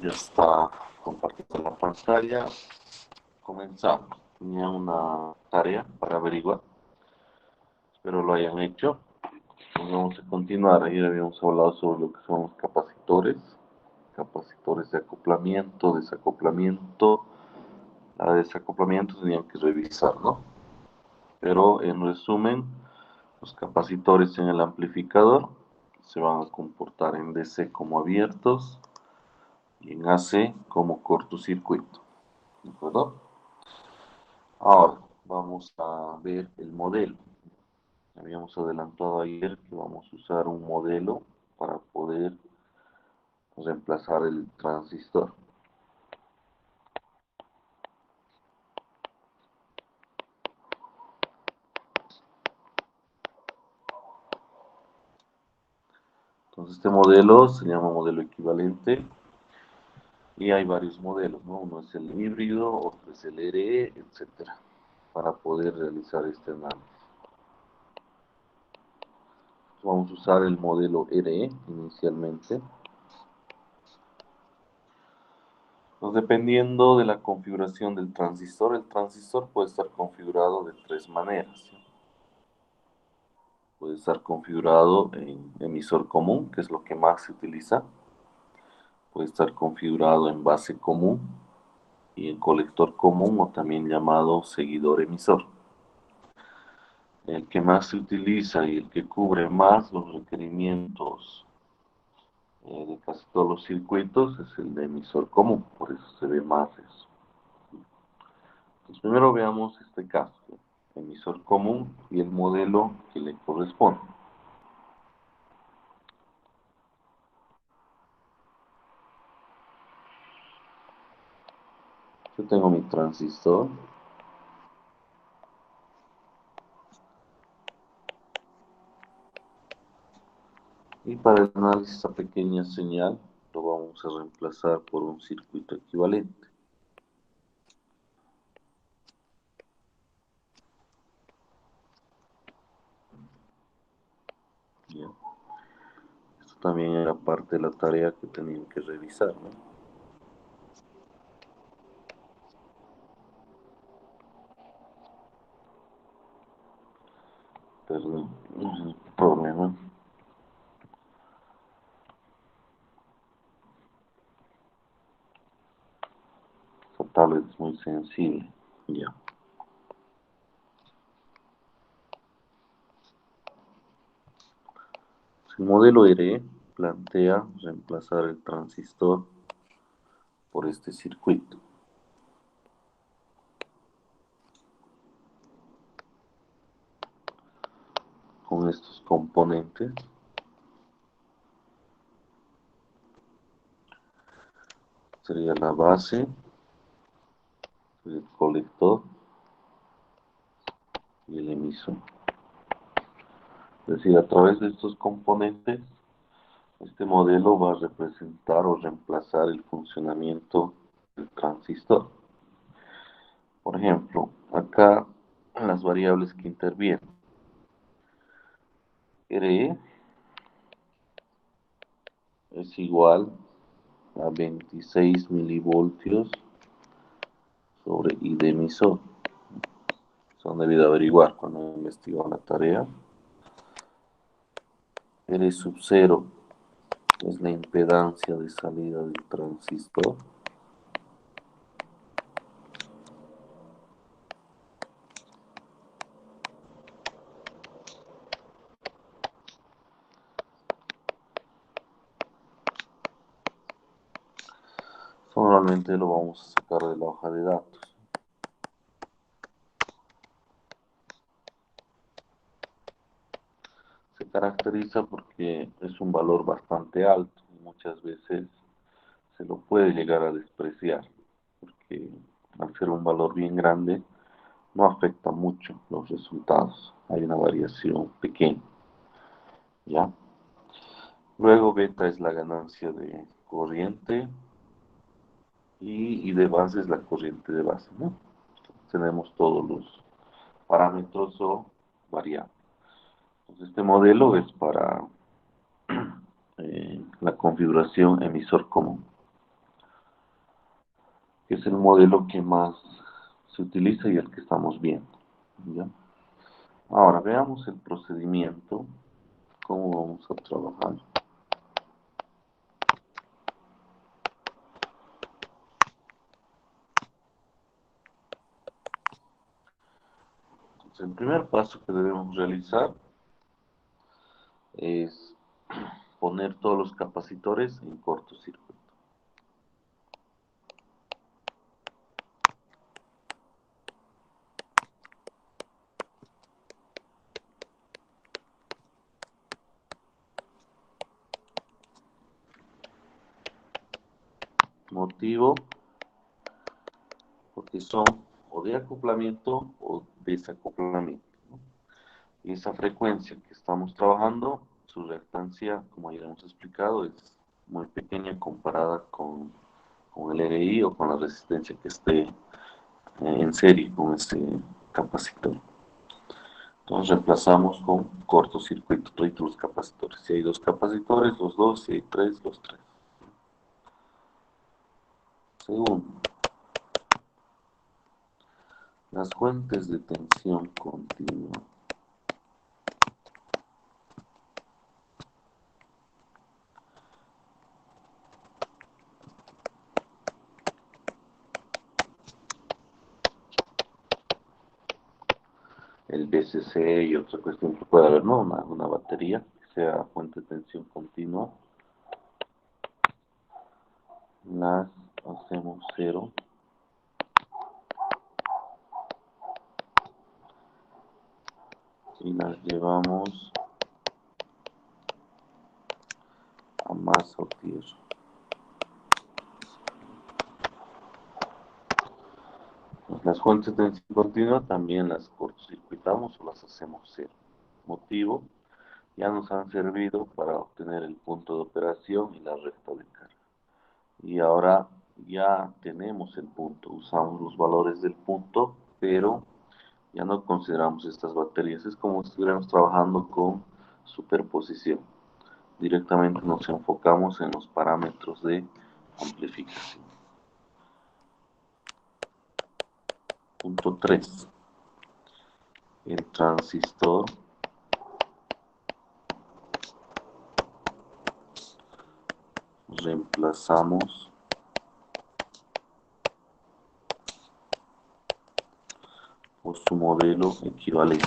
Ya está compartida la pantalla. Comenzamos. Tenía una tarea para averiguar. Espero lo hayan hecho. Pues vamos a continuar. Ayer habíamos hablado sobre lo que son los capacitores. Capacitores de acoplamiento, desacoplamiento. La de desacoplamiento tenían que revisar, ¿no? Pero en resumen, los capacitores en el amplificador se van a comportar en DC como abiertos y en AC como cortocircuito. ¿De acuerdo? Ahora vamos a ver el modelo. Habíamos adelantado ayer que vamos a usar un modelo para poder reemplazar el transistor. Entonces este modelo se llama modelo equivalente y hay varios modelos, ¿no? Uno es el híbrido, otro es el RE, etcétera, para poder realizar este análisis. Vamos a usar el modelo RE inicialmente. Pues dependiendo de la configuración del transistor, el transistor puede estar configurado de tres maneras, ¿sí? Puede estar configurado en emisor común, que es lo que más se utiliza. Puede estar configurado en base común y en colector común o también llamado seguidor emisor. El que más se utiliza y el que cubre más los requerimientos de casi todos los circuitos es el de emisor común, por eso se ve más eso. Entonces primero veamos este caso, emisor común y el modelo que le corresponde. Yo tengo mi transistor. Y para el análisis de esta pequeña señal, lo vamos a reemplazar por un circuito equivalente. ¿Ya? Esto también era parte de la tarea que tenían que revisar, ¿no? Perdón, no hay problema. Esta tablet es muy sensible. Ya. El modelo RE plantea reemplazar el transistor por este circuito. Con estos componentes. Sería la base, el colector y el emisor. Es decir, a través de estos componentes, este modelo va a representar o reemplazar el funcionamiento del transistor. Por ejemplo, acá las variables que intervienen. RE es igual a 26 milivoltios sobre I de emisor. Son debido averiguar cuando investigó la tarea. R sub 0 es la impedancia de salida del transistor. Normalmente lo vamos a sacar de la hoja de datos. Se caracteriza porque es un valor bastante alto y muchas veces se lo puede llegar a despreciar, porque al ser un valor bien grande no afecta mucho los resultados, hay una variación pequeña, ¿ya? Luego beta es la ganancia de corriente y de base es la corriente de base, ¿no? Entonces, tenemos todos los parámetros o variables. Entonces, este modelo es para la configuración emisor común. que es el modelo que más se utiliza y el que estamos viendo. ¿Ya? Ahora veamos el procedimiento, cómo vamos a trabajar. Entonces, el primer paso que debemos realizar es poner todos los capacitores en cortocircuito. Motivo, porque son o de acoplamiento o desacoplamiento, ¿no? Y esa frecuencia que estamos trabajando, su reactancia, como ya hemos explicado, es muy pequeña comparada con el RI o con la resistencia que esté en serie con este capacitor. Entonces reemplazamos con cortocircuito todos los capacitores. Si hay dos capacitores, los dos. Si hay tres, los tres. Segundo, las fuentes de tensión continua. El BCC y otra cuestión que puede haber, ¿no? Una batería que sea fuente de tensión continua. Las hacemos cero. Y las llevamos a masa o tierra. Las fuentes de tensión continua también las cortocircuitamos o las hacemos cero. Motivo, ya nos han servido para obtener el punto de operación y la recta de carga. Y ahora ya tenemos el punto, usamos los valores del punto, pero ya no consideramos estas baterías. Es como si estuviéramos trabajando con superposición. Directamente nos enfocamos en los parámetros de amplificación. Punto 3. El transistor reemplazamos por su modelo equivalente.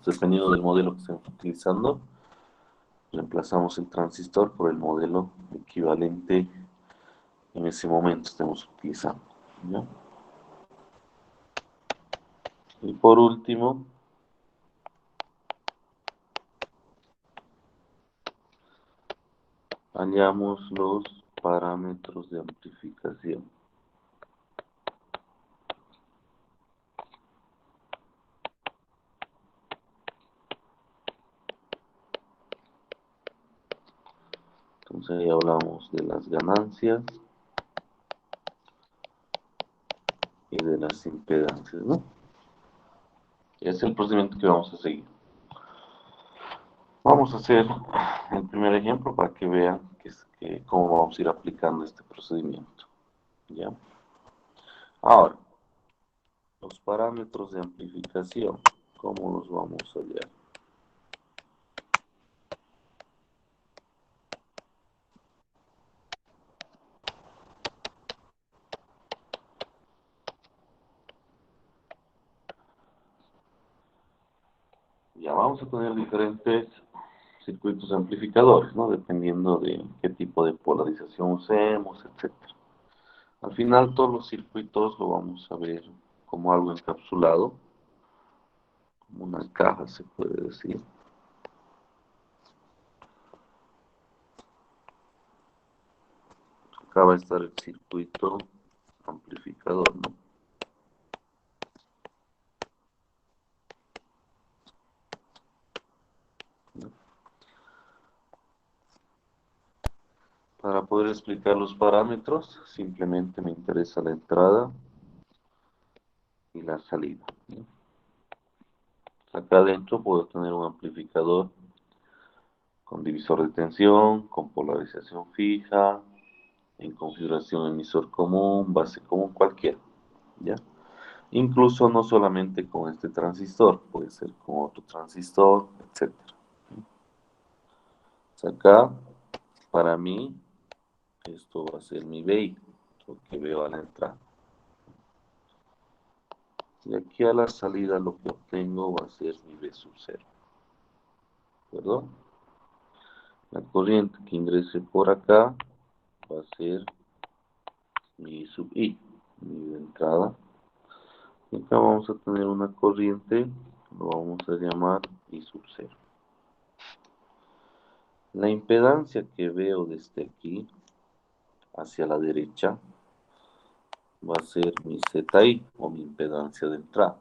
Dependiendo del modelo que estemos utilizando, reemplazamos el transistor por el modelo equivalente en ese momento estemos utilizando, ¿ya? Y por último, hallamos los parámetros de amplificación. Entonces ahí hablamos de las ganancias y de las impedancias, ¿no? Es el procedimiento que vamos a seguir. Vamos a hacer el primer ejemplo para que vean cómo vamos a ir aplicando este procedimiento, ¿ya? Ahora, los parámetros de amplificación, ¿cómo los vamos a hallar? Ya vamos a tener diferentes circuitos amplificadores, ¿no? Dependiendo de qué tipo de polarización usemos, etcétera. Al final todos los circuitos lo vamos a ver como algo encapsulado, como una caja se puede decir. Acá va a estar el circuito amplificador, ¿no? Para poder explicar los parámetros, simplemente me interesa la entrada y la salida, ¿no? Acá adentro puedo tener un amplificador con divisor de tensión, con polarización fija, en configuración emisor común, base común, cualquiera, ¿ya? Incluso no solamente con este transistor, puede ser con otro transistor, etcétera. Acá, para mí, esto va a ser mi BI, lo que veo a la entrada. Y aquí a la salida lo que obtengo va a ser mi B sub 0. ¿De acuerdo? La corriente que ingrese por acá va a ser mi sub I, mi de entrada. Y acá vamos a tener una corriente, lo vamos a llamar I sub 0. La impedancia que veo desde aquí hacia la derecha va a ser mi ZI o mi impedancia de entrada.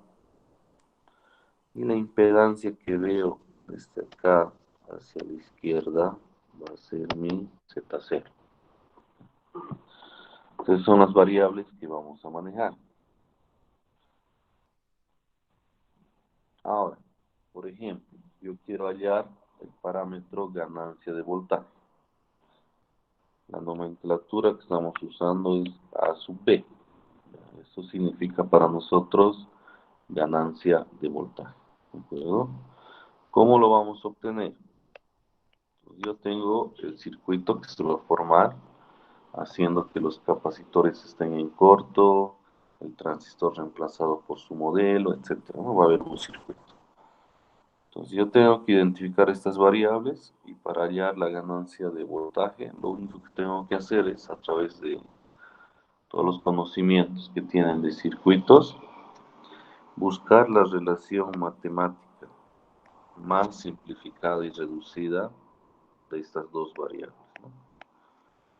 Y la impedancia que veo desde acá hacia la izquierda va a ser mi Z0. Entonces son las variables que vamos a manejar. Ahora, por ejemplo, yo quiero hallar el parámetro ganancia de voltaje. La nomenclatura que estamos usando es A sub B. Eso significa para nosotros ganancia de voltaje. ¿De acuerdo? ¿Cómo lo vamos a obtener? Pues yo tengo el circuito que se va a formar haciendo que los capacitores estén en corto, el transistor reemplazado por su modelo, etcétera. ¿No? Va a haber un circuito. Entonces yo tengo que identificar estas variables y para hallar la ganancia de voltaje, lo único que tengo que hacer es a través de todos los conocimientos que tienen de circuitos, buscar la relación matemática más simplificada y reducida de estas dos variables, ¿no?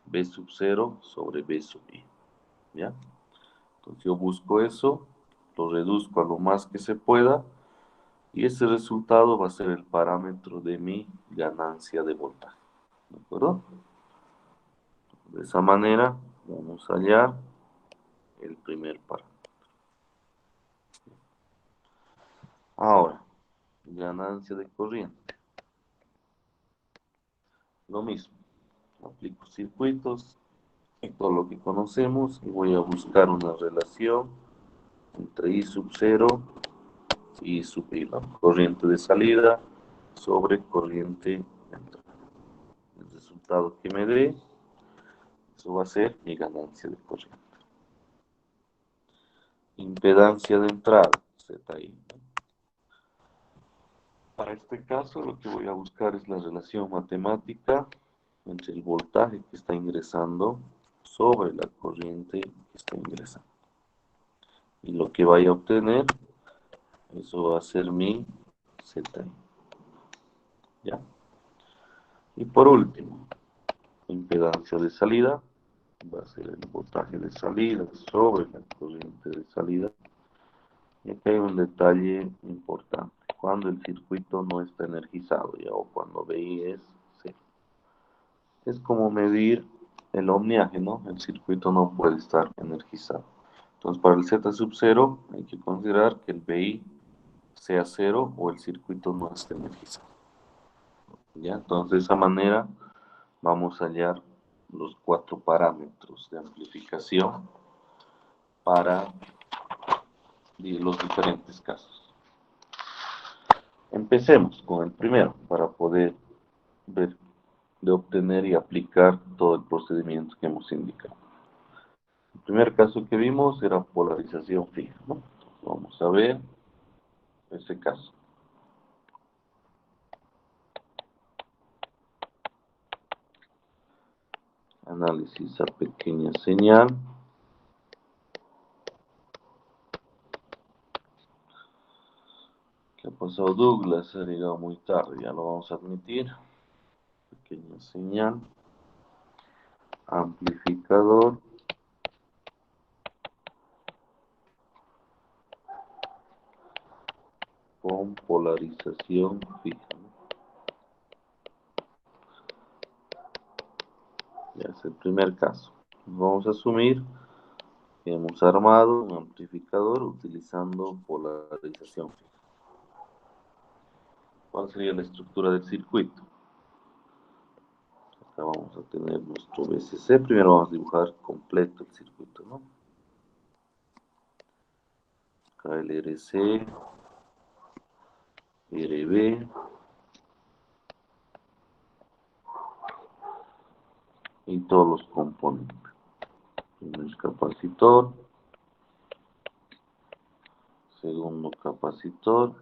B sub 0 sobre B sub I, ¿ya? Entonces yo busco eso, lo reduzco a lo más que se pueda y ese resultado va a ser el parámetro de mi ganancia de voltaje, ¿de acuerdo? De esa manera vamos a hallar el primer parámetro. Ahora, ganancia de corriente. Lo mismo, aplico circuitos y todo lo que conocemos y voy a buscar una relación entre I sub 0 y I sub I, ¿no? Corriente de salida sobre corriente de entrada. El resultado que me dé, eso va a ser mi ganancia de corriente. Impedancia de entrada, ZI. Para este caso, lo que voy a buscar es la relación matemática entre el voltaje que está ingresando sobre la corriente que está ingresando. Y lo que vaya a obtener, eso va a ser mi ZI. ¿Ya? Y por último, impedancia de salida, va a ser el voltaje de salida sobre la corriente de salida. Y aquí hay un detalle importante. Cuando el circuito no está energizado, ¿ya? O cuando BI es cero. Es como medir el ohmiaje, ¿no? El circuito no puede estar energizado. Entonces, para el Z sub 0 hay que considerar que el BI sea cero o el circuito no esté energizado. ¿Ya? Entonces, de esa manera vamos a hallar los 4 parámetros de amplificación para los diferentes casos. Empecemos con el primero para poder ver, de obtener y aplicar todo el procedimiento que hemos indicado. El primer caso que vimos era polarización fija, ¿no? Vamos a ver ese caso. Análisis a pequeña señal. ¿Qué ha pasado, Douglas? Ha llegado muy tarde, ya lo vamos a admitir. Pequeña señal. Amplificador. Con polarización fija. Ya es el primer caso. Vamos a asumir que hemos armado un amplificador utilizando polarización fija. ¿Cuál sería la estructura del circuito? Acá vamos a tener nuestro VCC. Primero vamos a dibujar completo el circuito, ¿no? Acá el RC, RB y todos los componentes. Primer capacitor, segundo capacitor,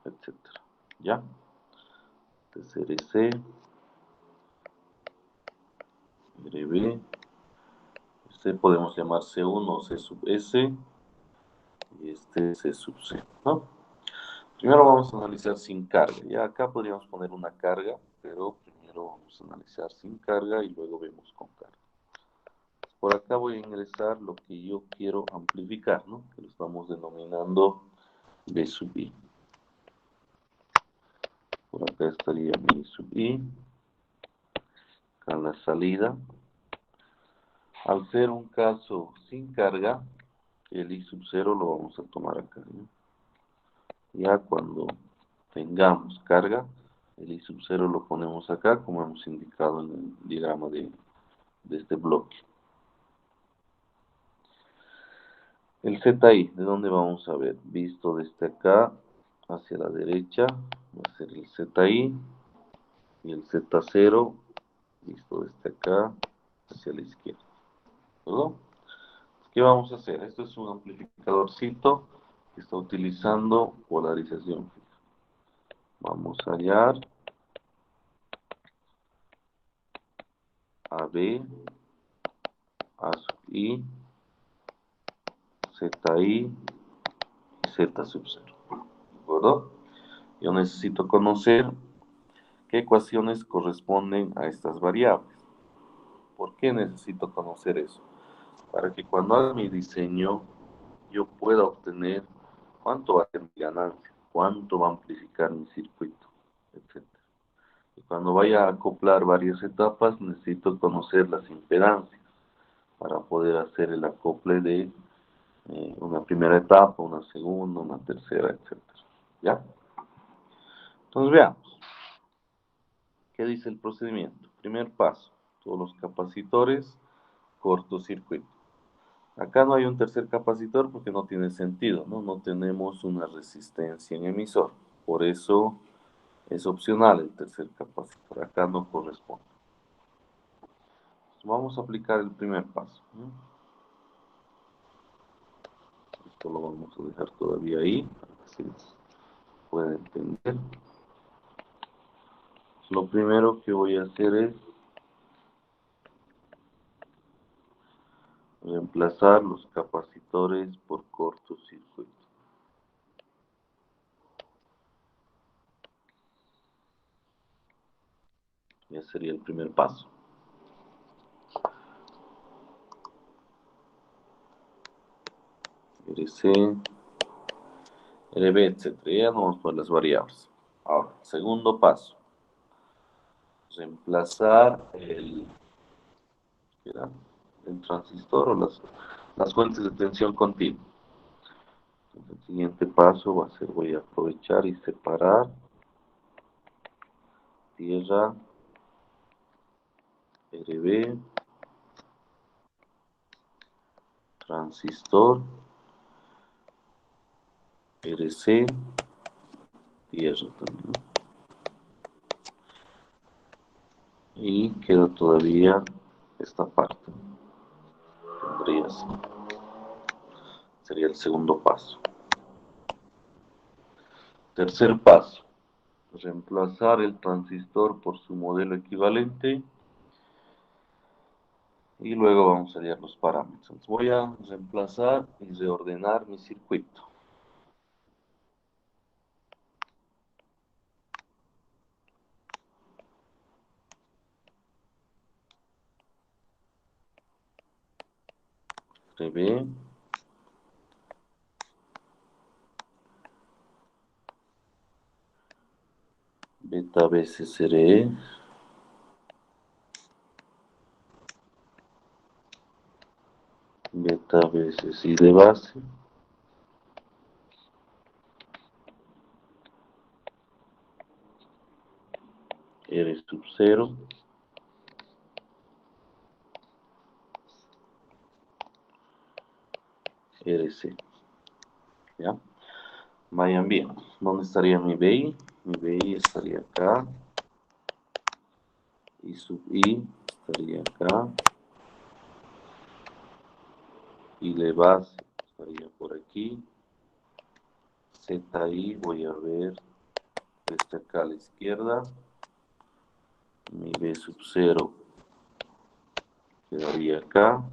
etcétera. ¿Ya? Este es RC, RB. Este podemos llamar C1 o C sub S. Y este es C sub C, ¿no? Primero vamos a analizar sin carga. Ya acá podríamos poner una carga, pero primero vamos a analizar sin carga y luego vemos con carga. Por acá voy a ingresar lo que yo quiero amplificar, ¿no? Que lo estamos denominando B sub I. Por acá estaría mi sub I. Acá la salida. Al ser un caso sin carga, el I sub 0 lo vamos a tomar acá, ¿no? Ya cuando tengamos carga, el I sub 0 lo ponemos acá, como hemos indicado en el diagrama de este bloque. El ZI, ¿de dónde vamos a ver? Visto desde acá hacia la derecha, va a ser el ZI, y el Z0, visto desde acá hacia la izquierda. ¿Verdad? ¿Qué vamos a hacer? Esto es un amplificadorcito que está utilizando polarización fija. Vamos a hallar AB, A sub I, ZI y Z sub 0. ¿De acuerdo? Yo necesito conocer qué ecuaciones corresponden a estas variables. ¿Por qué necesito conocer eso? Para que cuando haga mi diseño yo pueda obtener cuánto va a ser mi ganancia, cuánto va a amplificar mi circuito, etc. Y cuando vaya a acoplar varias etapas necesito conocer las impedancias para poder hacer el acople de una primera etapa, una segunda, una tercera, etc. ¿Ya? Entonces veamos. ¿Qué dice el procedimiento? Primer paso, todos los capacitores, cortocircuito. Acá no hay un tercer capacitor porque no tiene sentido, ¿no? No tenemos una resistencia en emisor. Por eso es opcional el tercer capacitor. Acá no corresponde. Vamos a aplicar el primer paso, ¿no? Esto lo vamos a dejar todavía ahí, para que se pueda entender. Lo primero que voy a hacer es reemplazar los capacitores por cortocircuito. Ya sería el primer paso. RC, RB, etc. Ya no vamos por las variables. Ahora, segundo paso. Reemplazar el transistor o las fuentes de tensión continua. Entonces, el siguiente paso va a ser, voy a aprovechar y separar tierra, RB, transistor, RC, tierra también. Y queda todavía esta parte. Tendría así. Sería el segundo paso. Tercer paso. Reemplazar el transistor por su modelo equivalente. Y luego vamos a hallar los parámetros. Entonces voy a reemplazar y reordenar mi circuito. RB, beta BCCRE, beta BCC de base, R sub 0 RC. ¿Ya? Vayan bien. ¿Dónde estaría mi BI? Mi BI estaría acá. I sub I estaría acá. Y de base estaría por aquí. ZI voy a ver desde acá a la izquierda. Mi B sub 0 quedaría acá.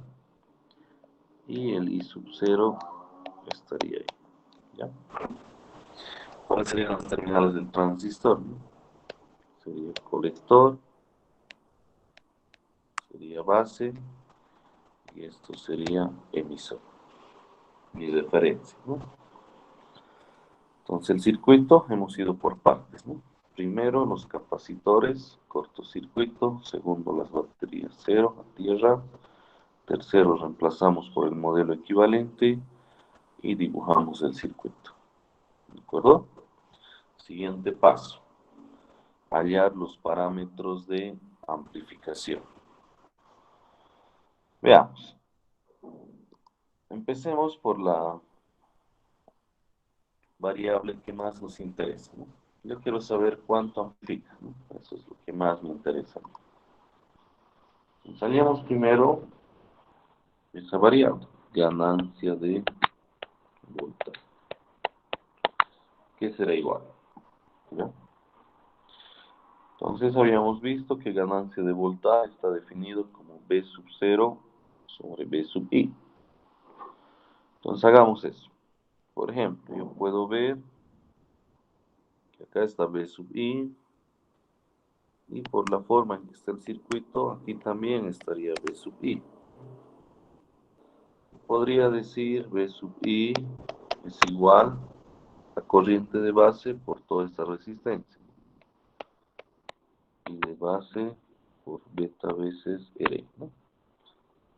Y el I sub 0 estaría ahí. ¿Ya? ¿Cuáles serían las terminales del transistor? Sería colector, sería base, y esto sería emisor, mi referencia, ¿no? Entonces el circuito hemos ido por partes, ¿no? Primero los capacitores, cortocircuito. Segundo las baterías cero a tierra. Tercero reemplazamos por el modelo equivalente y dibujamos el circuito. ¿De acuerdo? Siguiente paso. Hallar los parámetros de amplificación. Veamos. Empecemos por la variable que más nos interesa, ¿no? Yo quiero saber cuánto amplifica, ¿no? Eso es lo que más me interesa. Salíamos primero esa variable, ganancia de voltaje, que será igual, ¿ya? Entonces habíamos visto que ganancia de voltaje está definido como B sub 0 sobre B sub I. Entonces hagamos eso. Por ejemplo, yo puedo ver que acá está B sub I, y por la forma en que está el circuito, aquí también estaría B sub I. Podría decir B sub I es igual a corriente de base por toda esta resistencia. Y de base por beta veces R, ¿no?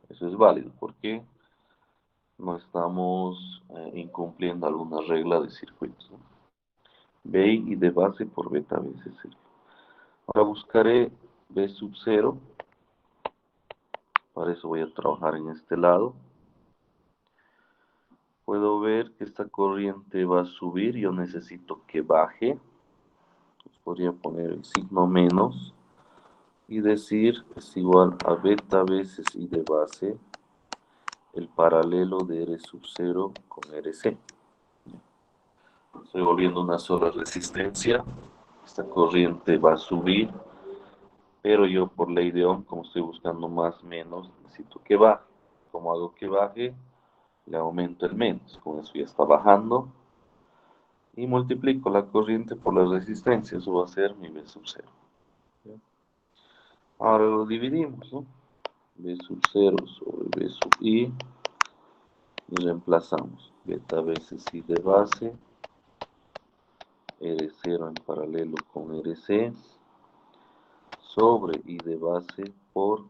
Eso es válido porque no estamos incumpliendo alguna regla de circuitos, ¿no? BI y de base por beta veces R. Ahora buscaré B sub 0. Para eso voy a trabajar en este lado. Puedo ver que esta corriente va a subir. Yo necesito que baje. Entonces podría poner el signo menos y decir es igual a beta veces I de base el paralelo de R sub 0 con RC. Estoy volviendo una sola resistencia. Esta corriente va a subir, pero yo por ley de Ohm, como estoy buscando más menos, necesito que baje. ¿Cómo hago que baje? Le aumento el menos. Con eso ya está bajando. Y multiplico la corriente por la resistencia. Eso va a ser mi B sub 0. Ahora lo dividimos, ¿no? B sub 0 sobre B sub I. Y reemplazamos beta veces I de base, R0 en paralelo con RC, sobre I de base por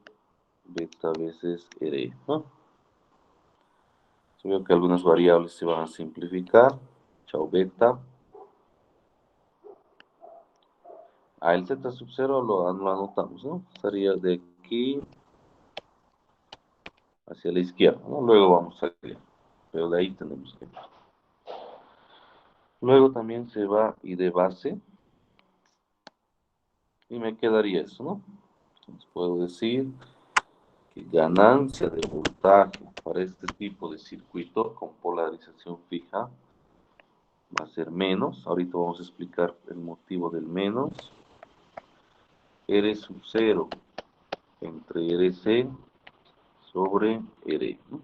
beta veces R, ¿no? Yo veo que algunas variables se van a simplificar. Chao beta. El Z sub 0 lo anotamos, ¿no? Estaría de aquí hacia la izquierda, ¿no? Luego vamos a crear, pero de ahí tenemos que... Luego también se va I de base y me quedaría eso, ¿no? Entonces puedo decir que ganancia de voltaje para este tipo de circuito con polarización fija va a ser menos. Ahorita vamos a explicar el motivo del menos. R sub 0 entre RC sobre R, ¿no?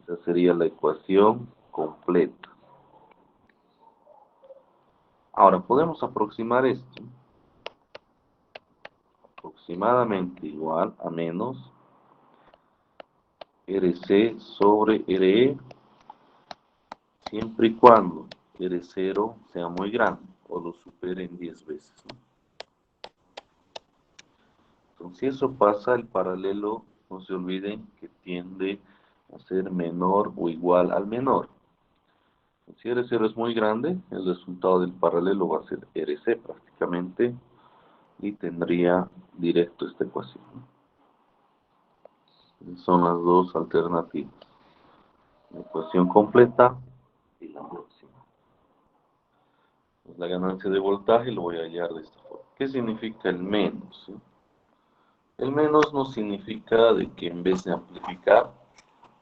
Esa sería la ecuación completa. Ahora podemos aproximar esto. Aproximadamente igual a menos RC sobre RE, siempre y cuando R0 sea muy grande o lo supere en 10 veces, ¿no? Entonces, si eso pasa, el paralelo, no se olviden que tiende a ser menor o igual al menor. Si R0 es muy grande, el resultado del paralelo va a ser RC prácticamente y tendría directo esta ecuación. Son las dos alternativas. La ecuación completa y la próxima. Pues la ganancia de voltaje lo voy a hallar de esta forma. ¿Qué significa el menos? ¿Sí? El menos no significa de que en vez de amplificar,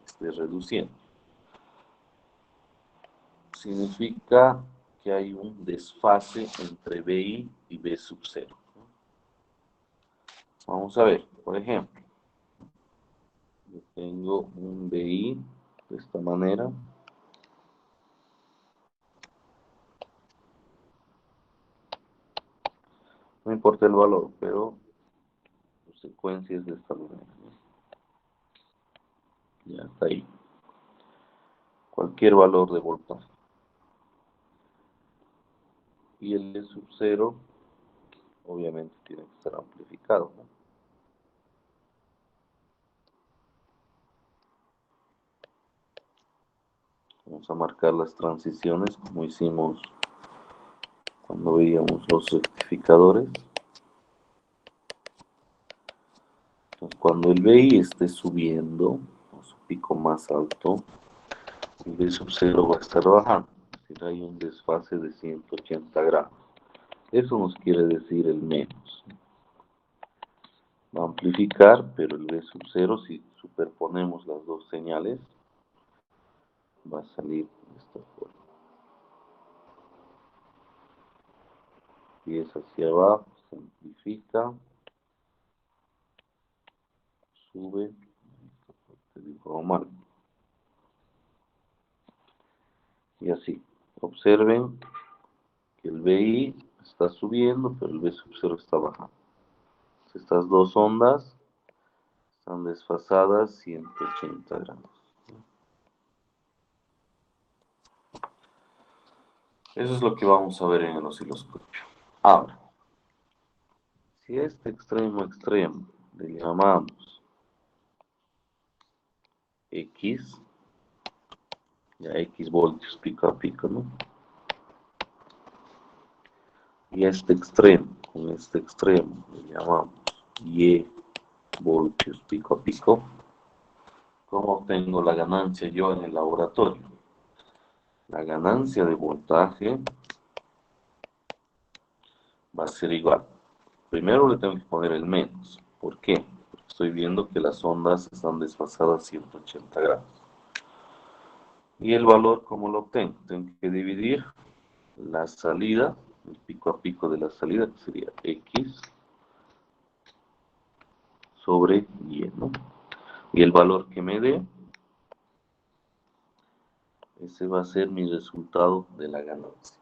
esté reduciendo. Significa que hay un desfase entre BI y B sub 0. Vamos a ver, por ejemplo, yo tengo un BI de esta manera. No importa el valor, pero la secuencia es de esta manera. Ya está ahí. Cualquier valor de voltaje. Y el B sub 0, obviamente, tiene que estar amplificado, ¿no? Vamos a marcar las transiciones como hicimos cuando veíamos los rectificadores. Entonces, cuando el BI esté subiendo, a su pico más alto, el B sub 0 va a estar bajando. Es decir, hay un desfase de 180 grados. Eso nos quiere decir el menos. Va a amplificar, pero el B sub 0, si superponemos las dos señales, va a salir de esta forma. Y es hacia abajo, se amplifica, sube, te digo mal. Y así, observen que el BI está subiendo, pero el B sub 0 está bajando. Estas dos ondas están desfasadas 180 grados. Eso es lo que vamos a ver en el osciloscopio. Ahora, si este extremo a extremo le llamamos X, ya X voltios pico a pico, ¿no? Y este extremo, con este extremo le llamamos Y voltios pico a pico. ¿Cómo obtengo la ganancia yo en el laboratorio? La ganancia de voltaje va a ser igual. Primero le tengo que poner el menos. ¿Por qué? Porque estoy viendo que las ondas están desfasadas 180 grados. Y el valor, ¿cómo lo obtengo? Tengo que dividir la salida, el pico a pico de la salida, que sería X sobre Y, ¿no? Y el valor que me dé, ese va a ser mi resultado de la ganancia.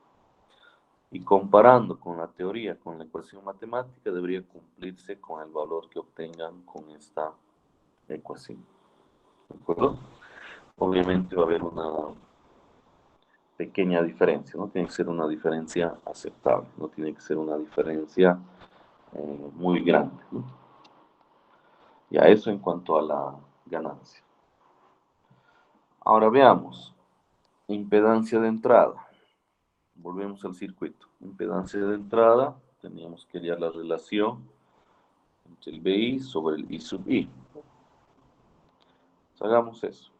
Y comparando con la teoría, con la ecuación matemática, debería cumplirse con el valor que obtengan con esta ecuación. ¿De acuerdo? Obviamente va a haber una pequeña diferencia, no tiene que ser una diferencia aceptable, no tiene que ser una diferencia muy grande, ¿no? Ya eso en cuanto a la ganancia. Ahora veamos, impedancia de entrada. Volvemos al circuito. Impedancia de entrada, teníamos que hallar la relación entre el BI sobre el I sub I. Entonces, hagamos eso.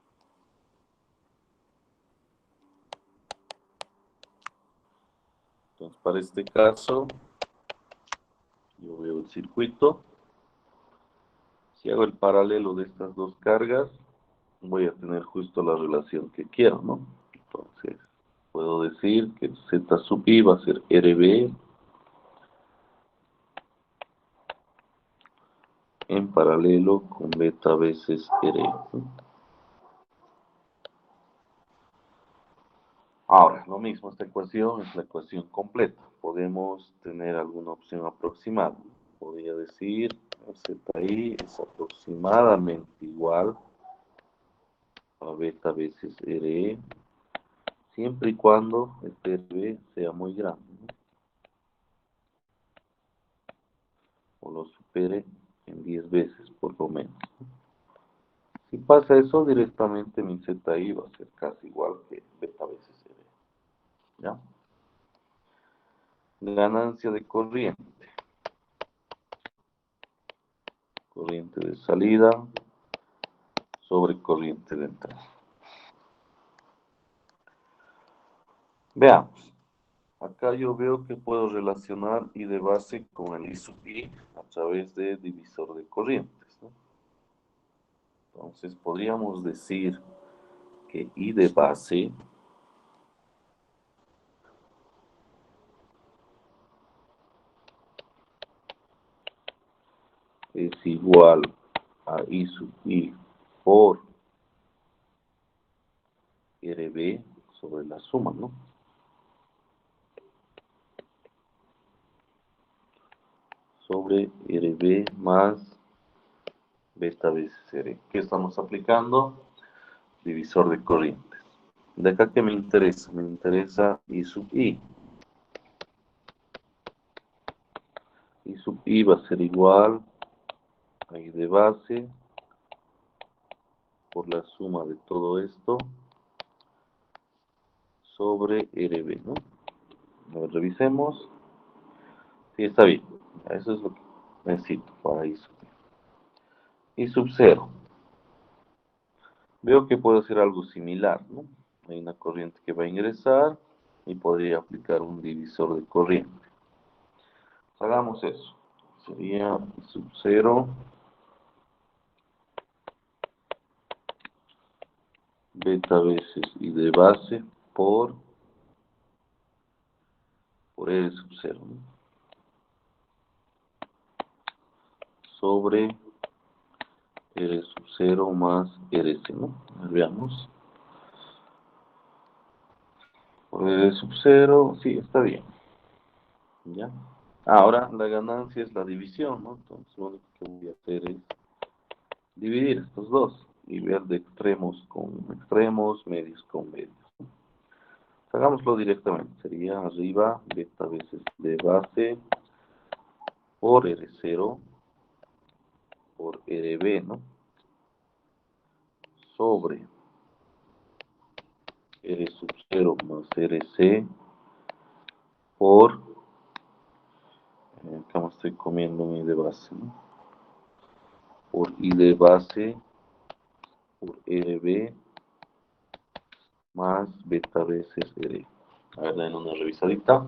Entonces, para este caso, yo veo el circuito. Si hago el paralelo de estas dos cargas, voy a tener justo la relación que quiero, ¿no? Entonces, puedo decir que Z sub I va a ser RB en paralelo con beta veces R. Ahora, lo mismo, esta ecuación es la ecuación completa. Podemos tener alguna opción aproximada. Podría decir ZI es aproximadamente igual a beta veces RE, siempre y cuando este RB sea muy grande, ¿no? O lo supere en 10 veces por lo menos. Si pasa eso, directamente mi ZI va a ser casi igual que beta veces RE. ¿Ya? Ganancia de corriente. corriente de salida sobre corriente de entrada. Veamos. Acá yo veo que puedo relacionar I de base con el I sub I a través de divisor de corrientes, ¿no? Entonces podríamos decir que I de base es igual a I sub I por RB sobre la suma, ¿no? Sobre RB más beta veces R. ¿Qué estamos aplicando? Divisor de corrientes. De acá que me interesa I sub I. I sub I va a ser igual a I de base por la suma de todo esto sobre RB, ¿no? A ver, revisemos. Sí, está bien. Eso es lo que necesito para I sub I. I sub 0. Veo que puedo hacer algo similar, ¿no? Hay una corriente que va a ingresar y podría aplicar un divisor de corriente. Hagamos eso. Sería I sub 0 beta veces I de base por R sub 0, ¿no? Sobre R sub 0 más RC, ¿no? Veamos. Por R sub 0, sí, está bien. ¿Ya? Ahora la ganancia es la división, ¿no? Entonces lo único que voy a hacer es dividir estos dos y ver de extremos con extremos, medios con medios. Hagámoslo directamente. Sería arriba beta veces de base por R0 por RB, ¿no? Sobre R sub 0 más RC por, acá me estoy comiendo un I de base, ¿no? Por I de base por RB más beta veces R. A ver, den una revisadita.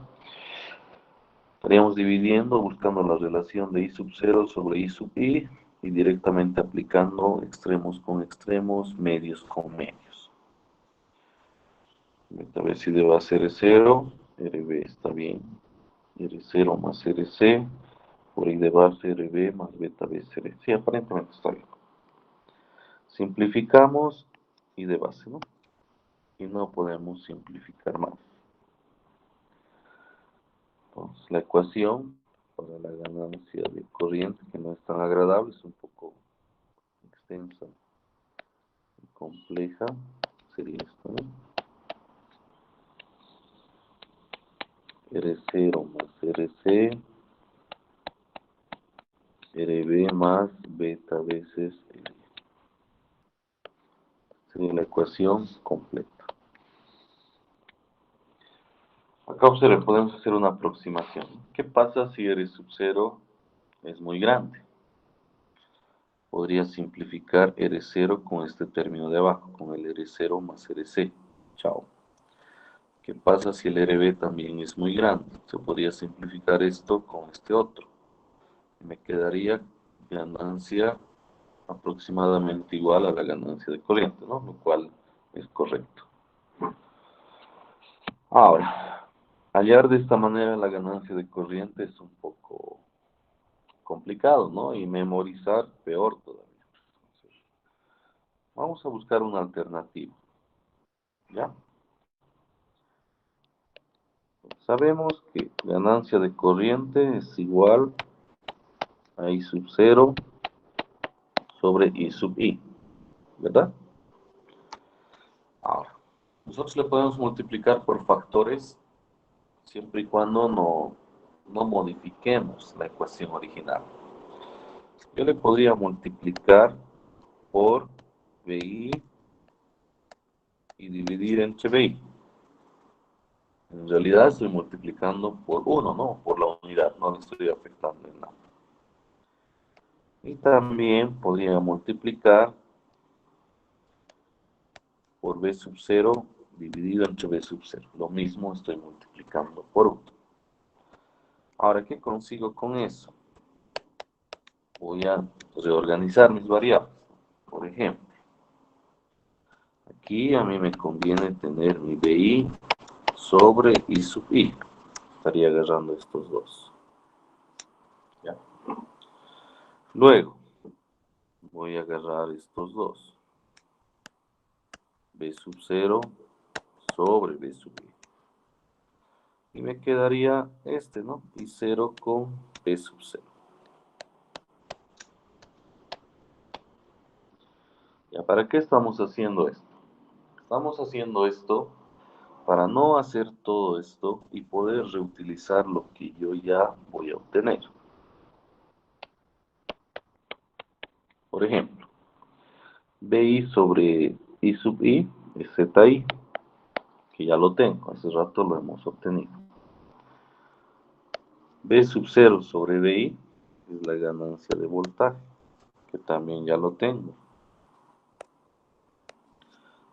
Estaríamos dividiendo, buscando la relación de I sub 0 sobre I sub I y directamente aplicando extremos con extremos, medios con medios. Beta veces I de base R0, RB está bien. R0 más RC por I de base RB más beta veces R. Sí, aparentemente está bien. Simplificamos I de base, ¿no? Y no podemos simplificar más. Entonces, la ecuación para la ganancia de corriente, que no es tan agradable, es un poco extensa y compleja, sería esto, ¿no? R0 más RC, RB más beta veces R. Sería la ecuación completa. Acá observen, podemos hacer una aproximación. ¿Qué pasa si R sub 0 es muy grande? Podría simplificar R0 con este término de abajo, con el R0 más RC. Chao. ¿Qué pasa si el RB también es muy grande? Se podría simplificar esto con este otro. Me quedaría ganancia aproximadamente igual a la ganancia de corriente, ¿no? Lo cual es correcto. Ahora, hallar de esta manera la ganancia de corriente es un poco complicado, ¿no? Y memorizar peor todavía. Entonces, vamos a buscar una alternativa, ¿ya? Sabemos que ganancia de corriente es igual a I sub 0 sobre I sub I, ¿verdad? Ahora, nosotros le podemos multiplicar por factores siempre y cuando no modifiquemos la ecuación original. Yo le podría multiplicar por BI y dividir entre BI. En realidad estoy multiplicando por 1, ¿no? Por la unidad, no le estoy afectando en nada. Y también podría multiplicar por b sub 0 dividido entre b sub 0. Lo mismo estoy multiplicando por 1. Ahora, ¿qué consigo con eso? Voy a reorganizar mis variables. Por ejemplo, aquí a mí me conviene tener mi BI sobre I sub I. Estaría agarrando estos dos. ¿Ya? Luego, voy a agarrar estos dos. B sub 0 sobre B sub I. Y me quedaría este, ¿no? I0 con B sub 0. ¿Ya para qué estamos haciendo esto? Estamos haciendo esto para no hacer todo esto y poder reutilizar lo que yo ya voy a obtener. Por ejemplo, BI sobre I sub I es ZI, que ya lo tengo, hace rato lo hemos obtenido. B sub 0 sobre BI es la ganancia de voltaje, que también ya lo tengo.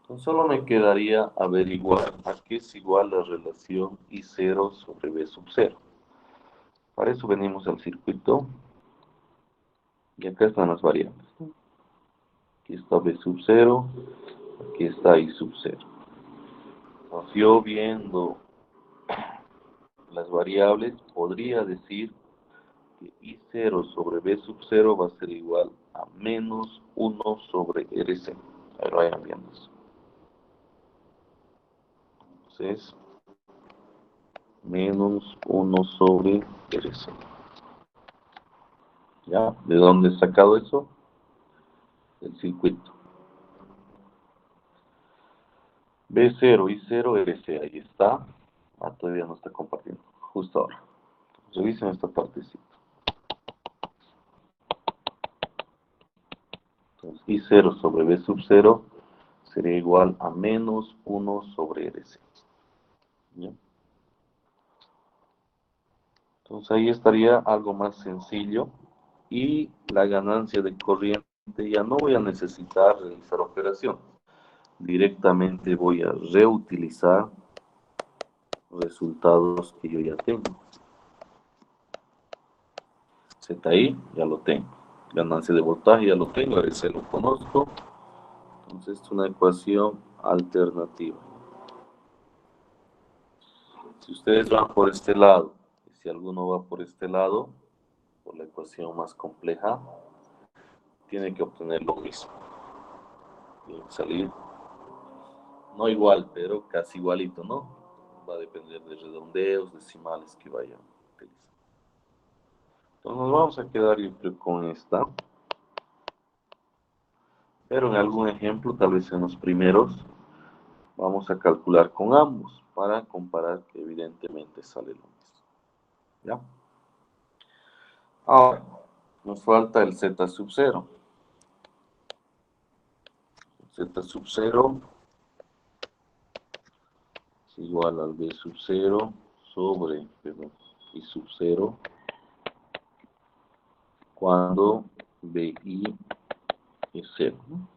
Entonces solo me quedaría averiguar a qué es igual la relación I0 sobre B sub 0. Para eso venimos al circuito y acá están las variables. Aquí está B sub 0, aquí está I sub 0. Entonces yo viendo las variables podría decir que I0 sobre B sub 0 va a ser igual a menos 1 sobre RC. Ahí lo vayan viendo eso. Entonces, menos 1 sobre RC. ¿Ya? ¿De dónde he sacado eso? Del circuito. B0 y 0 RC, ahí está. Ah, todavía no está compartiendo. Justo ahora. Revisen esta partecita. Entonces, I0 sobre B sub 0 sería igual a menos 1 sobre RC. ¿Ya? Entonces ahí estaría algo más sencillo y la ganancia de corriente ya no voy a necesitar realizar operación. Directamente voy a reutilizar resultados que yo ya tengo. ZI ya lo tengo. Ganancia de voltaje ya lo tengo, RC lo conozco. Entonces es una ecuación alternativa. Si ustedes van por este lado, y si alguno va por este lado, por la ecuación más compleja, tiene que obtener lo mismo. Tiene que salir, no igual, pero casi igualito, ¿no? Va a depender de redondeos, decimales que vayan a utilizar. Entonces nos vamos a quedar yo creo con esta. Pero en algún ejemplo, tal vez en los primeros, vamos a calcular con ambos para comparar que evidentemente sale lo mismo. ¿Ya? Ahora, nos falta el z sub 0. Z sub 0 es igual al b sub 0 sobre i sub 0 cuando bi es 0. ¿No?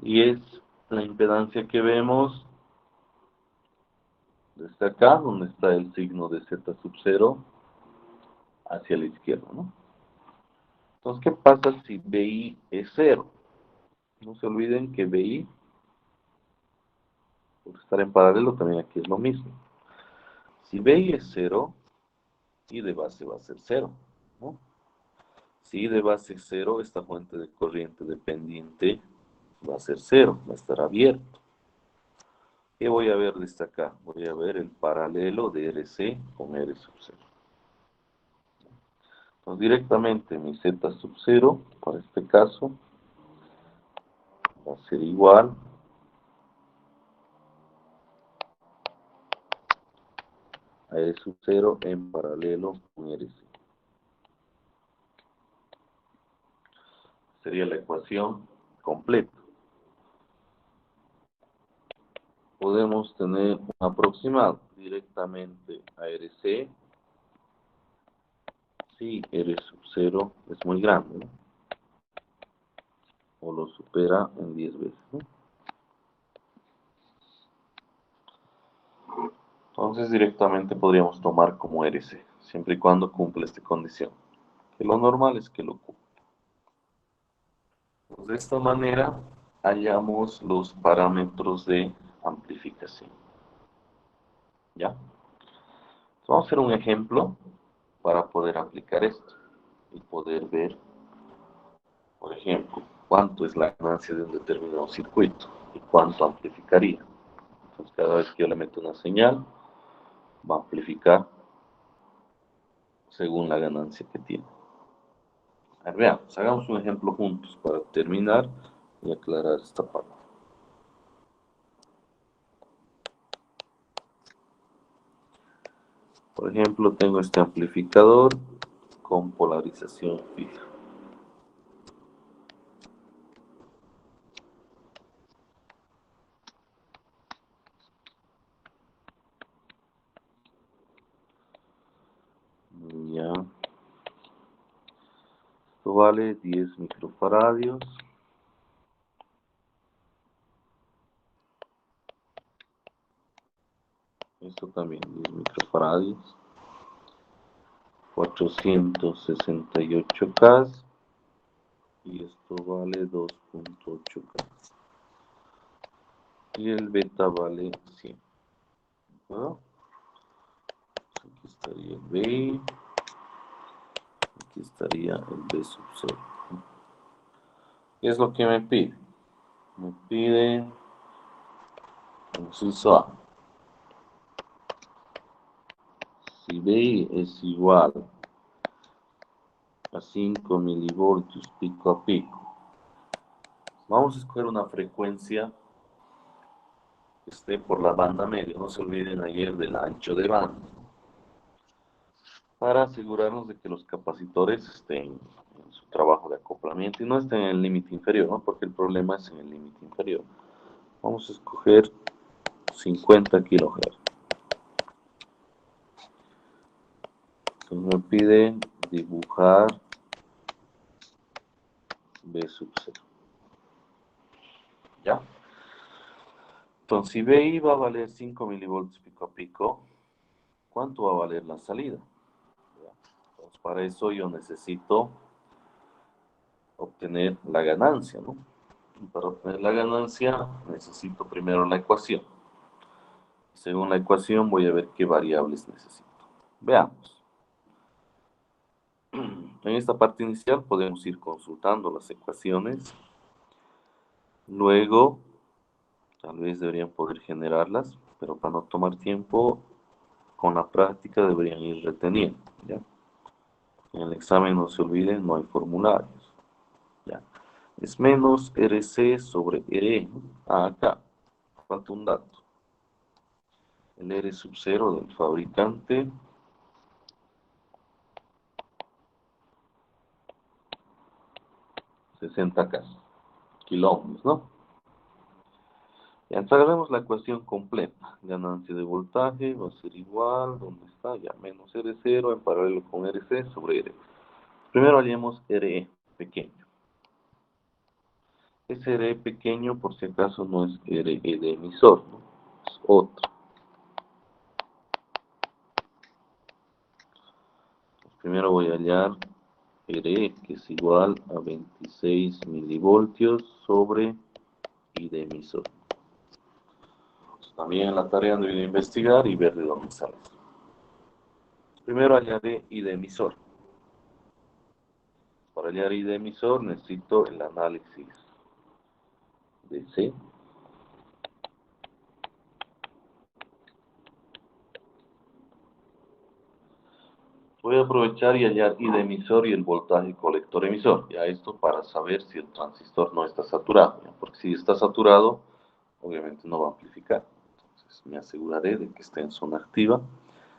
Y es la impedancia que vemos desde acá, donde está el signo de z sub 0, hacia la izquierda, ¿no? Entonces, ¿qué pasa si BI es 0? No se olviden que BI, por estar en paralelo, también aquí es lo mismo. Si BI es 0, I de base va a ser 0, ¿no? Si I de base es 0, esta fuente de corriente dependiente va a ser 0, va a estar abierto. ¿Qué voy a ver desde acá? Voy a ver el paralelo de RC con R sub 0. Entonces, directamente mi Z sub 0, para este caso, va a ser igual a R sub 0 en paralelo con RC. Sería la ecuación completa. Podemos tener un aproximado directamente a RC si R sub 0 es muy grande, ¿no? O lo supera en 10 veces, ¿no? Entonces directamente podríamos tomar como RC, siempre y cuando cumpla esta condición. Que lo normal es que lo cumpla. Pues de esta manera hallamos los parámetros de amplificación. ¿Ya? Entonces, vamos a hacer un ejemplo para poder aplicar esto y poder ver, por ejemplo, cuánto es la ganancia de un determinado circuito y cuánto amplificaría. Entonces, cada vez que yo le meto una señal, va a amplificar según la ganancia que tiene. A ver, veamos, hagamos un ejemplo juntos para terminar y aclarar esta parte. Por ejemplo, tengo este amplificador con polarización fija. Ya. Esto vale 10 microfaradios. Esto también 10 microfaradios. 468 K. Y esto vale 2.8 K. Y el beta vale 100. ¿No? Aquí estaría el B. Aquí estaría el B sub 0. ¿Qué es lo que me pide? Me pide, inciso A, si B es igual a 5 milivoltios pico a pico, vamos a escoger una frecuencia que esté por la banda media, no se olviden ayer del ancho de banda, para asegurarnos de que los capacitores estén en su trabajo de acoplamiento y no estén en el límite inferior, ¿no? Porque el problema es en el límite inferior. Vamos a escoger 50 kHz. Entonces me pide dibujar B sub 0. ¿Ya? Entonces, si BI va a valer 5 milivoltios pico a pico, ¿cuánto va a valer la salida? ¿Ya? Entonces, para eso yo necesito obtener la ganancia, ¿no? Y para obtener la ganancia necesito primero la ecuación. Según la ecuación voy a ver qué variables necesito. Veamos. En esta parte inicial podemos ir consultando las ecuaciones. Luego, tal vez deberían poder generarlas, pero para no tomar tiempo, con la práctica deberían ir reteniendo, ¿ya? En el examen no se olviden, no hay formularios, ¿ya? Es menos RC sobre RE, ¿no? Acá, falta un dato. El R sub 0 del fabricante, 60K, kiloohms, ¿no? Ya, entonces vemos la ecuación completa. Ganancia de voltaje va a ser igual, ¿dónde está? Ya, menos R0 en paralelo con RC sobre R. Primero hallemos RE pequeño. Ese RE pequeño, por si acaso, no es RE de emisor, ¿no? Es otro. Primero voy a hallar RE, que es igual a 26 milivoltios sobre I de emisor. También en la tarea ando a investigar y ver de dónde sale. Primero hallaré I de emisor. Para hallar I de emisor necesito el análisis de C. Voy a aprovechar y hallar I de emisor y el voltaje colector emisor. Ya esto para saber si el transistor no está saturado. ¿Ya? Porque si está saturado, obviamente no va a amplificar. Entonces me aseguraré de que esté en zona activa.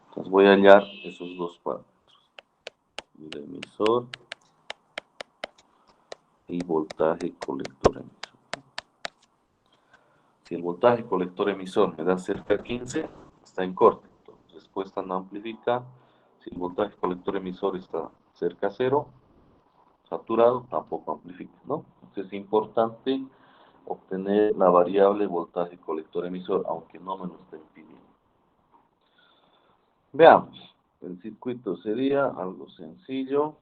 Entonces voy a hallar esos dos parámetros. I de emisor y voltaje colector emisor. Si el voltaje colector emisor me da cerca de 15, está en corte. Entonces respuesta no amplifica. Si el voltaje colector emisor está cerca a cero, saturado, tampoco amplifica, ¿no? Entonces es importante obtener la variable voltaje colector emisor, aunque no me lo estén pidiendo. Veamos, el circuito sería algo sencillo.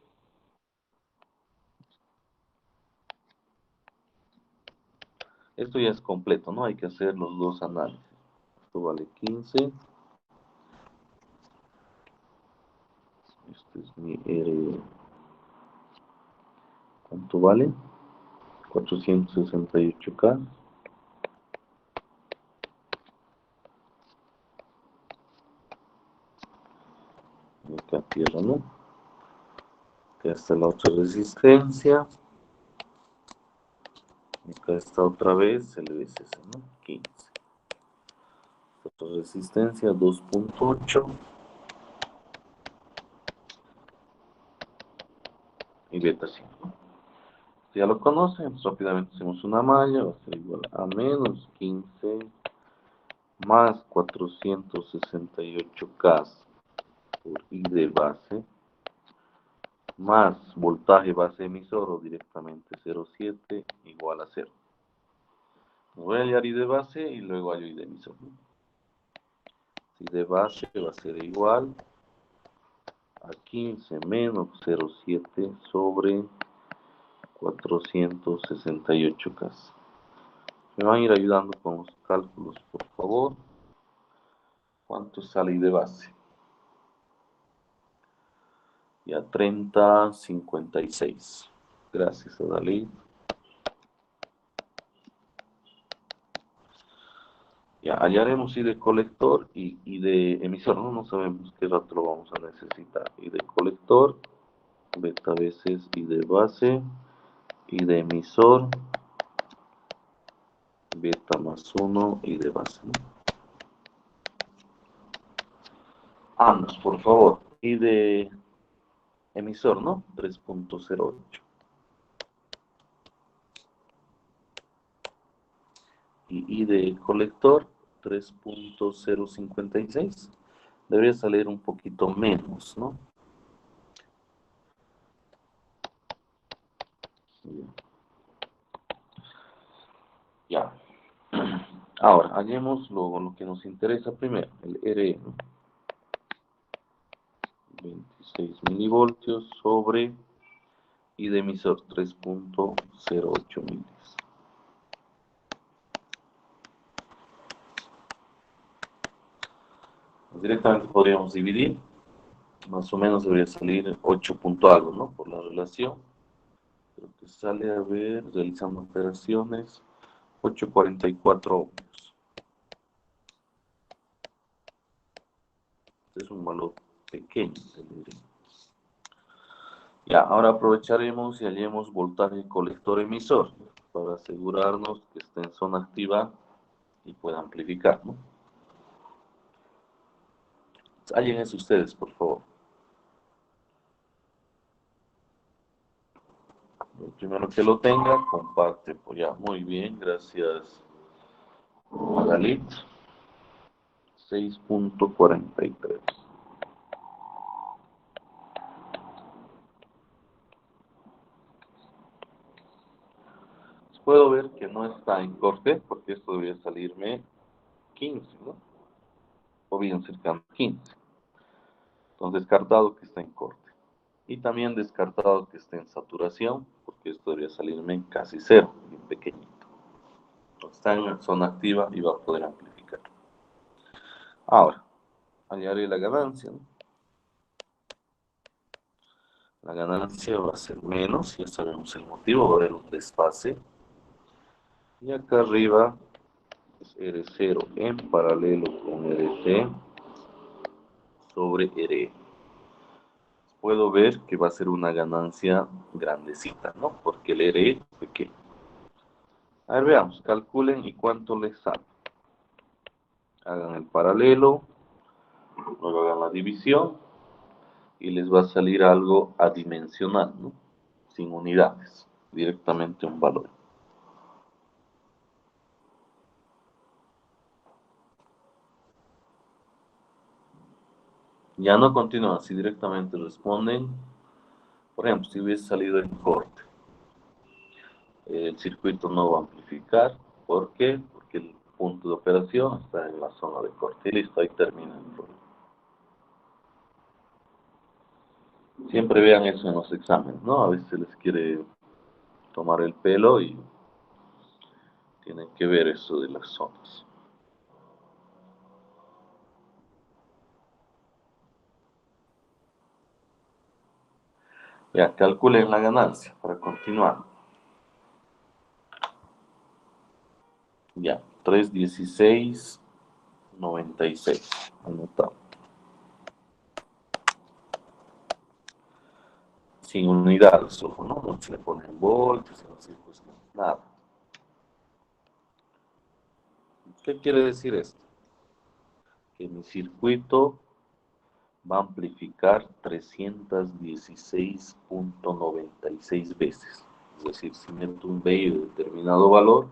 Esto ya es completo, ¿no? Hay que hacer los dos análisis. Esto vale 15. Este es mi R. ¿Cuánto vale? 468K. Y acá tierra, ¿no? Acá está la otra resistencia. Y acá está otra vez el VCC, ¿no? 15. Otra resistencia 2.8. Y beta 5. Si ya lo conocen, rápidamente hacemos una malla, va a ser igual a menos 15 más 468K por I de base, más voltaje base emisor o directamente 0,7 igual a 0. Voy a hallar I de base y luego hallo I de emisor. I de base va a ser igual a 15 menos 0,7 sobre 468K. Me van a ir ayudando con los cálculos, por favor. ¿Cuánto sale I de base? Ya 30,56. Gracias a Dalí. Ya hallaremos I de colector y de emisor, ¿no? No sabemos qué rato lo vamos a necesitar. I de colector, beta veces I de base, I de emisor, beta más 1 I de base, ¿no? Ambos, por favor. I de emisor, ¿no? 3.08. Y I de colector, 3.056. Debería salir un poquito menos, ¿no? Ya. Ahora, hallemos lo que nos interesa primero, el RE, ¿no? 26 milivoltios sobre I de emisor 3.08 milis. Directamente podríamos dividir, más o menos debería salir 8 punto algo, ¿no? Por la relación. Creo que sale a ver, realizando operaciones, 8,44 ohmios. Este es un valor pequeño. Ya, ahora aprovecharemos y hallemos voltaje colector emisor para asegurarnos que esté en zona activa y pueda amplificar, ¿no? Hallen eso ustedes, por favor. El primero que lo tenga, comparte. Pues ya, muy bien, gracias, Dalit. 6.43. Puedo ver que no está en corte, porque esto debería salirme 15, ¿no? O bien cercano a 15. Entonces, descartado que está en corte. Y también descartado que esté en saturación, porque esto debería salirme casi cero, bien pequeñito. Está en zona activa y va a poder amplificar. Ahora, hallaré la ganancia, ¿no? La ganancia va a ser menos, ya sabemos el motivo, va a haber un desfase. Y acá arriba es R0 en paralelo con RT sobre RE. Puedo ver que va a ser una ganancia grandecita, ¿no? Porque el RE es pequeño. A ver, veamos, calculen y cuánto les sale. Hagan el paralelo, luego hagan la división y les va a salir algo adimensional, ¿no? Sin unidades, directamente un valor. Ya no continúan, si directamente responden Por ejemplo, si hubiese salido en corte, el circuito no va a amplificar. ¿Por qué? Porque el punto de operación está en la zona de corte. Y listo, ahí termina el problema. Siempre vean eso en los exámenes, ¿no? A veces se les quiere tomar el pelo y tienen que ver eso de las zonas. Ya, calculen la ganancia para continuar. Ya, 316,96. Anotado. Sin unidades, ojo, ¿no? No se le ponen voltios, no se le nada. ¿Qué quiere decir esto? Que mi circuito va a amplificar 316,96 veces. Es decir, si meto un BI de determinado valor,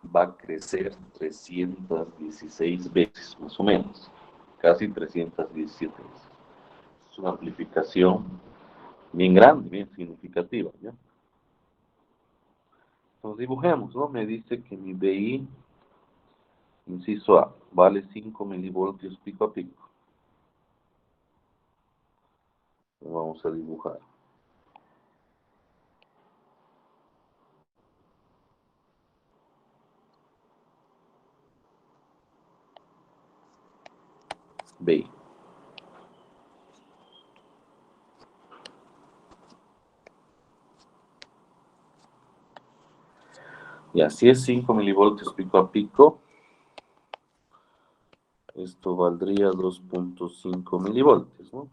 va a crecer 316 veces, más o menos. Casi 317 veces. Es una amplificación bien grande, bien significativa, ¿ya? Entonces dibujemos, ¿no? Me dice que mi BI, inciso A, vale 5 milivoltios pico a pico. Vamos a dibujar. BI. Y así es 5 milivoltios pico a pico. Esto valdría 2,5 milivoltios, ¿no?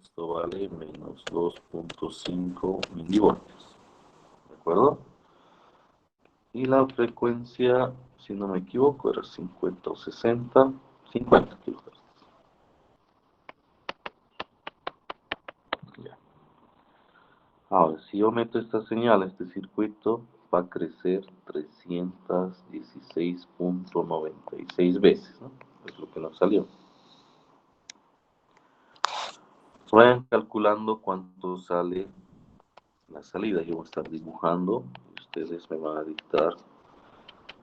Esto vale menos 2,5 milivoltios. ¿De acuerdo? Y la frecuencia, si no me equivoco, era 50 o 60, 50 kilohertz. Ya. Ahora, si yo meto esta señal a este circuito, va a crecer 316,96 veces, ¿no? Es lo que nos salió. Vayan calculando cuánto sale la salida. Yo voy a estar dibujando y ustedes me van a dictar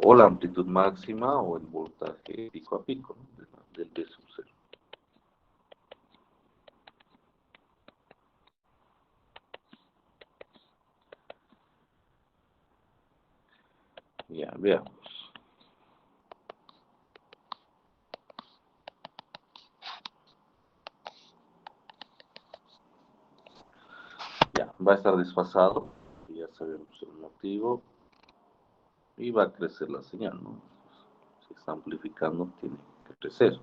o la amplitud máxima o el voltaje pico a pico, ¿no? Del D sub 0. Ya, veamos. Ya, va a estar desfasado, ya sabemos el motivo, y va a crecer la señal, ¿no? Si está amplificando, tiene que crecer.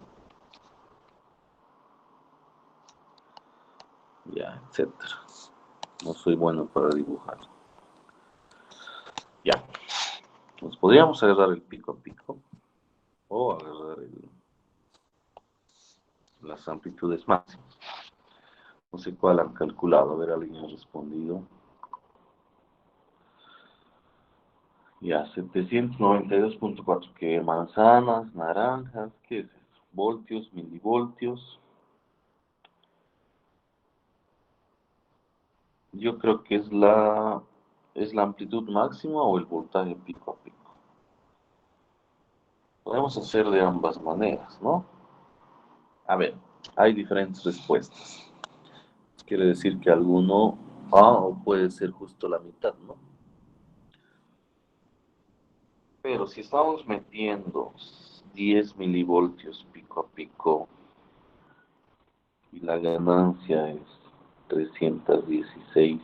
Ya, etcétera. No soy bueno para dibujar. Ya. Nos podríamos agarrar el pico a pico o agarrar las amplitudes máximas. No sé cuál han calculado. A ver, alguien ha respondido. Ya, 792,4. ¿Qué? Manzanas, naranjas, ¿qué es eso? Voltios, milivoltios. Yo creo que es la amplitud máxima o el voltaje pico a pico. Podemos hacer de ambas maneras, ¿no? A ver, hay diferentes respuestas. Quiere decir que alguno A o puede ser justo la mitad, ¿no? Pero si estamos metiendo 10 milivoltios pico a pico y la ganancia es 316,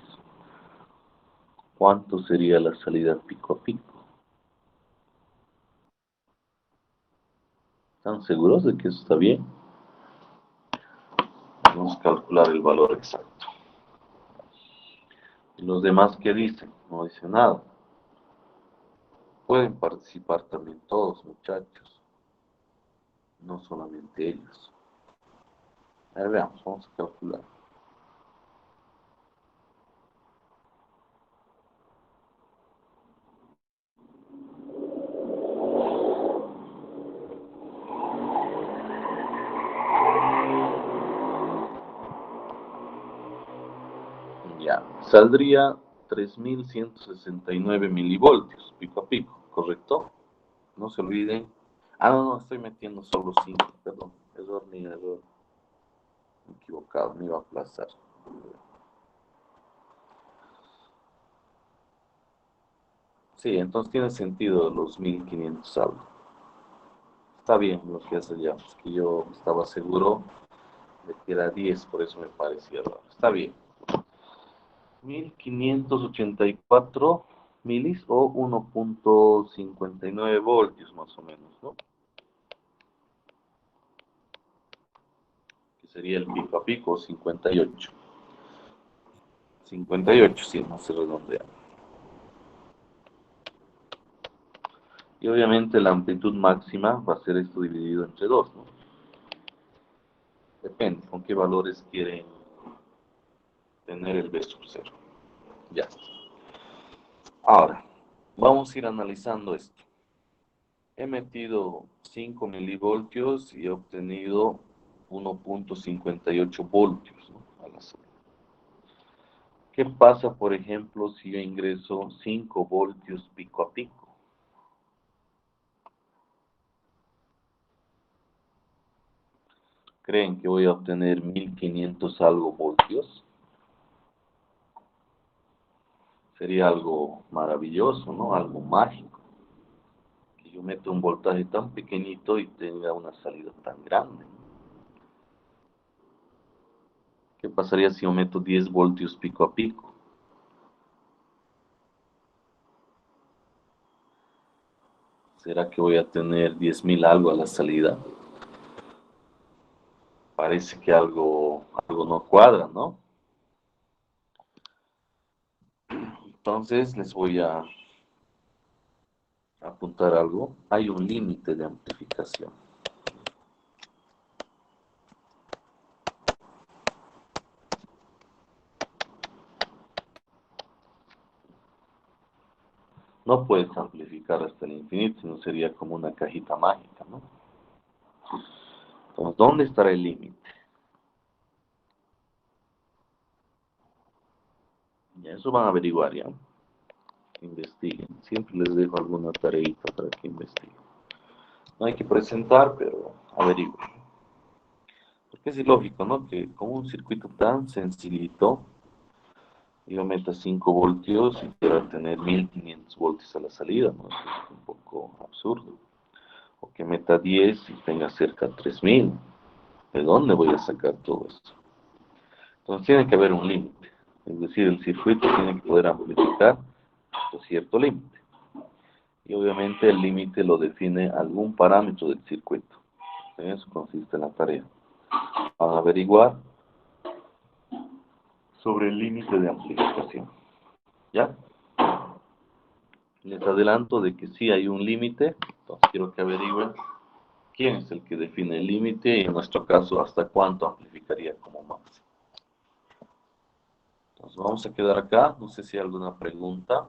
¿cuánto sería la salida pico a pico? ¿Están seguros de que eso está bien? Vamos a calcular el valor exacto. ¿Y los demás qué dicen? No dicen nada. Pueden participar también todos, muchachos, no solamente ellos. A ver, veamos, vamos a calcular. Saldría 3169 milivoltios, pico a pico, ¿correcto? No se olviden. Ah, no, estoy metiendo solo 5, perdón. Error, mi error. Me he equivocado, me iba a aplazar. Sí, entonces tiene sentido los 1500 algo. Está bien lo que hace ya, es que yo estaba seguro de que era 10, por eso me parecía raro. Está bien. 1584 milis o 1.59 voltios más o menos, ¿no? Que sería el pico a pico, 58. 58, sí, no se redondea. Y obviamente la amplitud máxima va a ser esto dividido entre 2, ¿no? Depende con qué valores quieren tener el B sub 0. Ya. Ahora, vamos a ir analizando esto. He metido 5 milivoltios y he obtenido 1.58 voltios, ¿no? A la salida. ¿Qué pasa, por ejemplo, si yo ingreso 5 voltios pico a pico? ¿Creen que voy a obtener 1500 algo voltios? Sería algo maravilloso, ¿no? Algo mágico. Que yo meto un voltaje tan pequeñito y tenga una salida tan grande. ¿Qué pasaría si yo meto 10 voltios pico a pico? ¿Será que voy a tener 10.000 algo a la salida? Parece que algo no cuadra, ¿no? Entonces les voy a apuntar algo. Hay un límite de amplificación. No puedes amplificar hasta el infinito, sino sería como una cajita mágica, ¿no? Entonces, ¿dónde estará el límite? Ya eso van a averiguar, ya. Investiguen. Siempre les dejo alguna tareita para que investiguen. No hay que presentar, pero averigüen. Porque es ilógico, ¿no? Que con un circuito tan sencillito, yo meta 5 voltios y quiera tener 1500 voltios a la salida, ¿no? Es un poco absurdo. O que meta 10 y tenga cerca de 3000. ¿De dónde voy a sacar todo esto? Entonces tiene que haber un límite. Es decir, el circuito tiene que poder amplificar hasta cierto límite. Y obviamente el límite lo define algún parámetro del circuito. En eso consiste la tarea. Van a averiguar sobre el límite de amplificación. ¿Ya? Les adelanto de que sí hay un límite, entonces quiero que averigüen quién es el que define el límite y en nuestro caso hasta cuánto amplificaría como máximo. Entonces vamos a quedar acá, no sé si hay alguna pregunta.